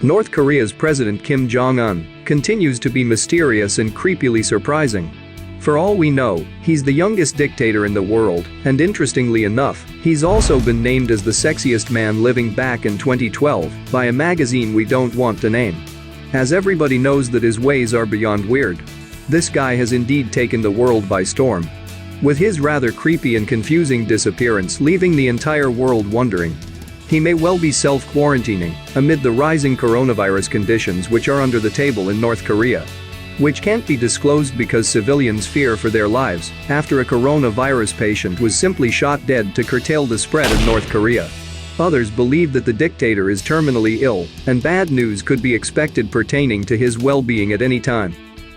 North Korea's President Kim Jong-Un continues to be mysterious and creepily surprising. For all we know, he's the youngest dictator in the world, and interestingly enough, he's also been named as the sexiest man living back in 2012 by a magazine we don't want to name. As everybody knows that his ways are beyond weird. This guy has indeed taken the world by storm, with his rather creepy and confusing disappearance leaving the entire world wondering. He may well be self-quarantining amid the rising coronavirus conditions which are under the table in North Korea, which can't be disclosed because civilians fear for their lives after a coronavirus patient was simply shot dead to curtail the spread of North Korea. Others believe that the dictator is terminally ill and bad news could be expected pertaining to his well-being at any time.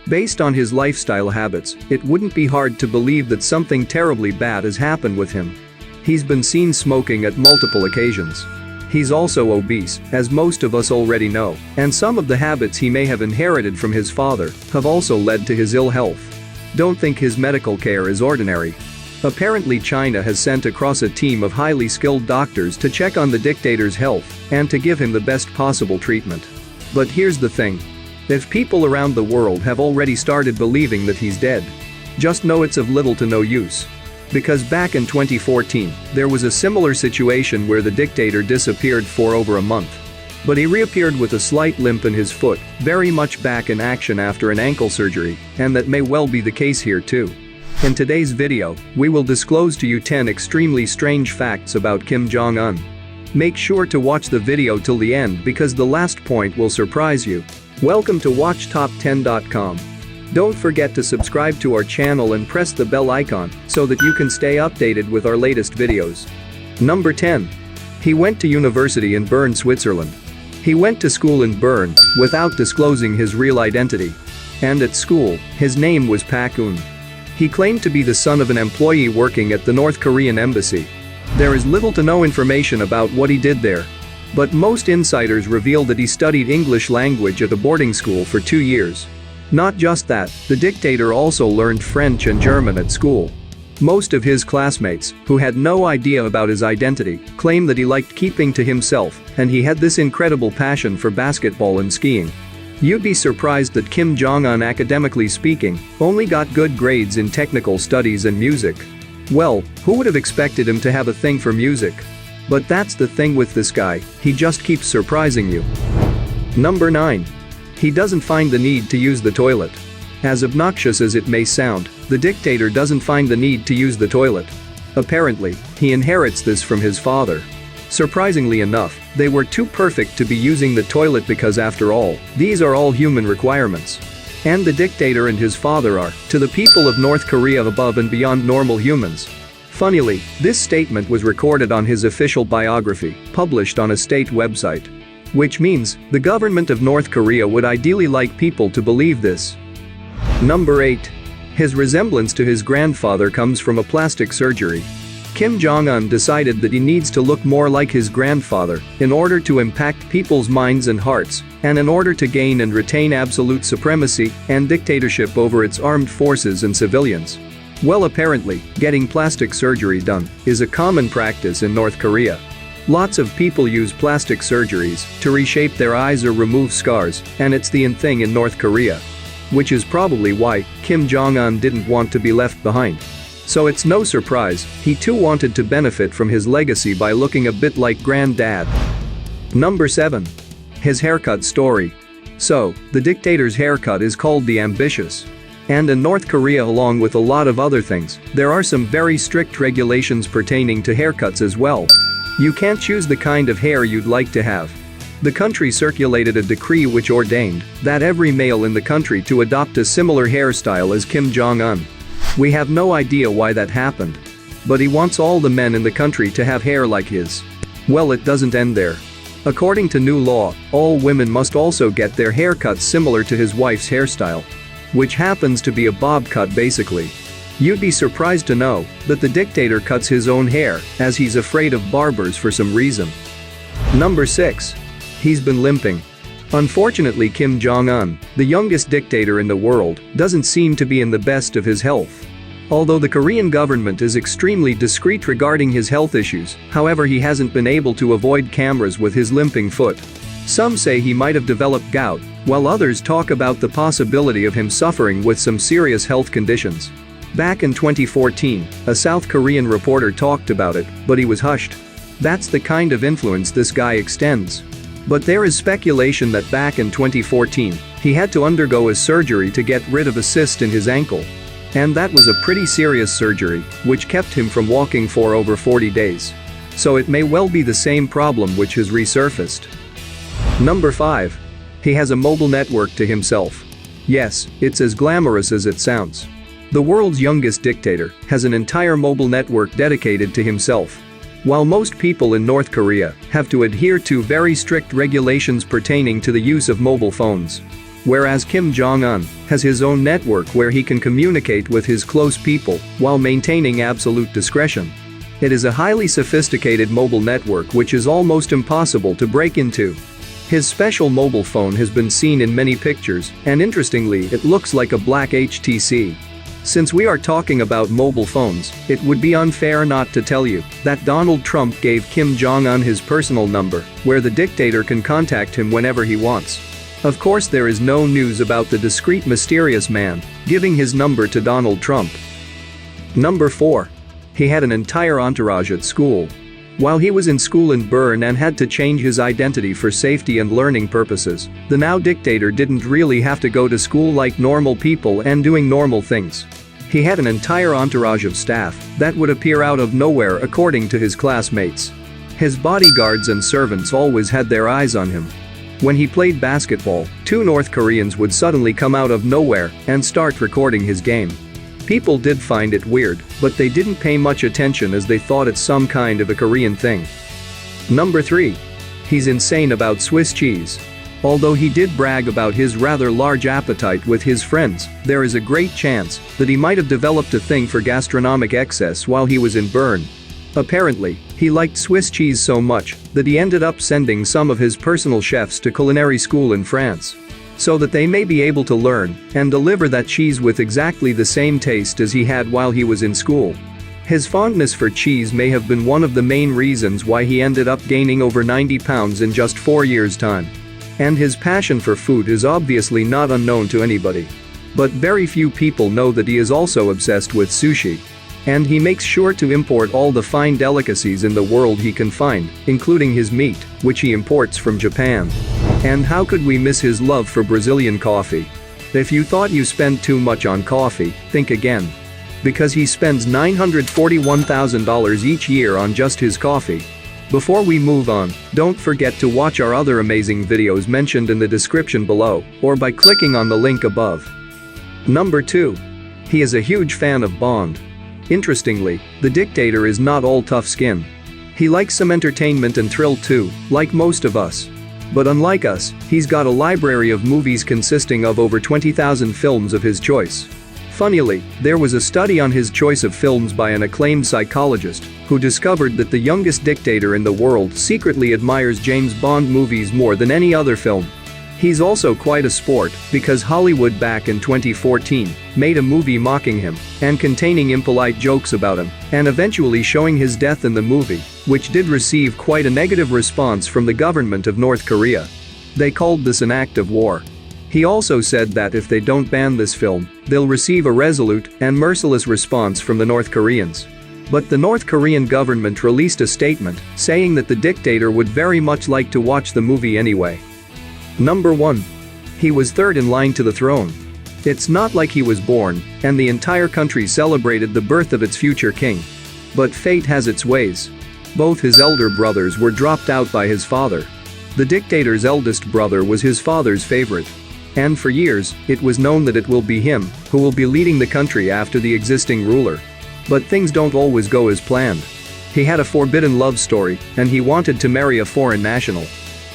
Based on his lifestyle habits, it wouldn't be hard to believe that something terribly bad has happened with him. He's been seen smoking at multiple occasions. He's also obese, as most of us already know, and some of the habits he may have inherited from his father have also led to his ill health. Don't think his medical care is ordinary. Apparently China has sent across a team of highly skilled doctors to check on the dictator's health and to give him the best possible treatment. But here's the thing. If people around the world have already started believing that he's dead, just know it's of little to no use. Because back in 2014, there was a similar situation where the dictator disappeared for over a month. But he reappeared with a slight limp in his foot, very much back in action after an ankle surgery, and that may well be the case here too. In today's video, we will disclose to you 10 extremely strange facts about Kim Jong-Un. Make sure to watch the video till the end because the last point will surprise you. Welcome to WatchTop10.com. Don't forget to subscribe to our channel and press the bell icon so that you can stay updated with our latest videos. Number 10. He went to university in Bern, Switzerland. He went to school in Bern without disclosing his real identity. And at school, his name was Pak-un. He claimed to be the son of an employee working at the North Korean embassy. There is little to no information about what he did there. But most insiders reveal that he studied English language at a boarding school for 2 years. Not just that, the dictator also learned French and German at school. Most of his classmates, who had no idea about his identity, claim that he liked keeping to himself, and he had this incredible passion for basketball and skiing. You'd be surprised that Kim Jong-un, academically speaking, only got good grades in technical studies and music. Well, who would have expected him to have a thing for music? But that's the thing with this guy, he just keeps surprising you. Number 9. He doesn't find the need to use the toilet. As obnoxious as it may sound, the dictator doesn't find the need to use the toilet. Apparently, he inherits this from his father. Surprisingly enough, they were too perfect to be using the toilet because after all, these are all human requirements. And the dictator and his father are, to the people of North Korea, above and beyond normal humans. Funnily, this statement was recorded on his official biography, published on a state website. Which means, the government of North Korea would ideally like people to believe this. Number 8. His resemblance to his grandfather comes from a plastic surgery. Kim Jong-un decided that he needs to look more like his grandfather in order to impact people's minds and hearts, and in order to gain and retain absolute supremacy and dictatorship over its armed forces and civilians. Well, apparently, getting plastic surgery done is a common practice in North Korea. Lots of people use plastic surgeries to reshape their eyes or remove scars, and it's the in thing in North Korea. Which is probably why Kim Jong-un didn't want to be left behind. So it's no surprise he too wanted to benefit from his legacy by looking a bit like granddad. Number 7. His haircut story. So, the dictator's haircut is called the ambitious. And in North Korea, along with a lot of other things, there are some very strict regulations pertaining to haircuts as well. You can't choose the kind of hair you'd like to have. The country circulated a decree which ordained that every male in the country to adopt a similar hairstyle as Kim Jong-un. We have no idea why that happened. But he wants all the men in the country to have hair like his. Well, it doesn't end there. According to new law, all women must also get their haircuts similar to his wife's hairstyle. Which happens to be a bob cut basically. You'd be surprised to know that the dictator cuts his own hair as he's afraid of barbers for some reason. Number 6. He's been limping. Unfortunately, Kim Jong-un, the youngest dictator in the world, doesn't seem to be in the best of his health. Although the Korean government is extremely discreet regarding his health issues, however, he hasn't been able to avoid cameras with his limping foot. Some say he might have developed gout, while others talk about the possibility of him suffering with some serious health conditions. Back in 2014, a South Korean reporter talked about it, but he was hushed. That's the kind of influence this guy extends. But there is speculation that back in 2014, he had to undergo a surgery to get rid of a cyst in his ankle. And that was a pretty serious surgery, which kept him from walking for over 40 days. So it may well be the same problem which has resurfaced. Number 5. He has a mobile network to himself. Yes, it's as glamorous as it sounds. The world's youngest dictator has an entire mobile network dedicated to himself. While most people in North Korea have to adhere to very strict regulations pertaining to the use of mobile phones, whereas Kim Jong-Un has his own network where he can communicate with his close people while maintaining absolute discretion. It is a highly sophisticated mobile network which is almost impossible to break into. His special mobile phone has been seen in many pictures, and interestingly, it looks like a black HTC. Since we are talking about mobile phones, it would be unfair not to tell you that Donald Trump gave Kim Jong-un his personal number, where the dictator can contact him whenever he wants. Of course, there is no news about the discreet mysterious man giving his number to Donald Trump. Number 4. He had an entire entourage at school. While he was in school in Bern and had to change his identity for safety and learning purposes, the now dictator didn't really have to go to school like normal people and doing normal things. He had an entire entourage of staff that would appear out of nowhere according to his classmates. His bodyguards and servants always had their eyes on him. When he played basketball, 2 North Koreans would suddenly come out of nowhere and start recording his game. People did find it weird, but they didn't pay much attention as they thought it's some kind of a Korean thing. Number 3. He's insane about Swiss cheese. Although he did brag about his rather large appetite with his friends, there is a great chance that he might have developed a thing for gastronomic excess while he was in Bern. Apparently, he liked Swiss cheese so much that he ended up sending some of his personal chefs to culinary school in France, so that they may be able to learn and deliver that cheese with exactly the same taste as he had while he was in school. His fondness for cheese may have been one of the main reasons why he ended up gaining over 90 pounds in just 4 years' time. And his passion for food is obviously not unknown to anybody. But very few people know that he is also obsessed with sushi. And he makes sure to import all the fine delicacies in the world he can find, including his meat, which he imports from Japan. And how could we miss his love for Brazilian coffee? If you thought you spent too much on coffee, think again. Because he spends $941,000 each year on just his coffee. Before we move on, don't forget to watch our other amazing videos mentioned in the description below, or by clicking on the link above. Number 2. He is a huge fan of Bond. Interestingly, the dictator is not all tough skin. He likes some entertainment and thrill too, like most of us. But unlike us, he's got a library of movies consisting of over 20,000 films of his choice. Funnily, there was a study on his choice of films by an acclaimed psychologist who discovered that the youngest dictator in the world secretly admires James Bond movies more than any other film. He's also quite a sport because Hollywood back in 2014 made a movie mocking him and containing impolite jokes about him, and eventually showing his death in the movie, which did receive quite a negative response from the government of North Korea. They called this an act of war. He also said that if they don't ban this film, they'll receive a resolute and merciless response from the North Koreans. But the North Korean government released a statement saying that the dictator would very much like to watch the movie anyway. Number 1. He was third in line to the throne. It's not like he was born, and the entire country celebrated the birth of its future king. But fate has its ways. Both his elder brothers were dropped out by his father. The dictator's eldest brother was his father's favorite. And for years, it was known that it will be him who will be leading the country after the existing ruler. But things don't always go as planned. He had a forbidden love story, and he wanted to marry a foreign national,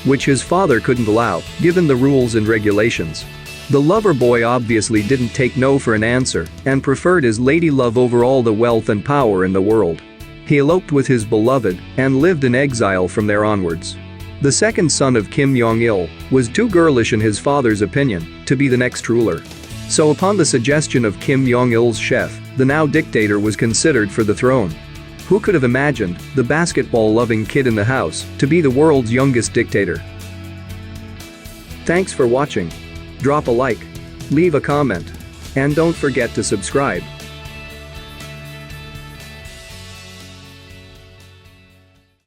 which his father couldn't allow, given the rules and regulations. The lover boy obviously didn't take no for an answer and preferred his lady love over all the wealth and power in the world. He eloped with his beloved and lived in exile from there onwards. The second son of Kim Jong-il was too girlish in his father's opinion to be the next ruler. So upon the suggestion of Kim Jong-il's chef, the now dictator was considered for the throne. Who could have imagined the basketball-loving kid in the house to be the world's youngest dictator? Thanks for watching. Drop a like. Leave a comment. And don't forget to subscribe.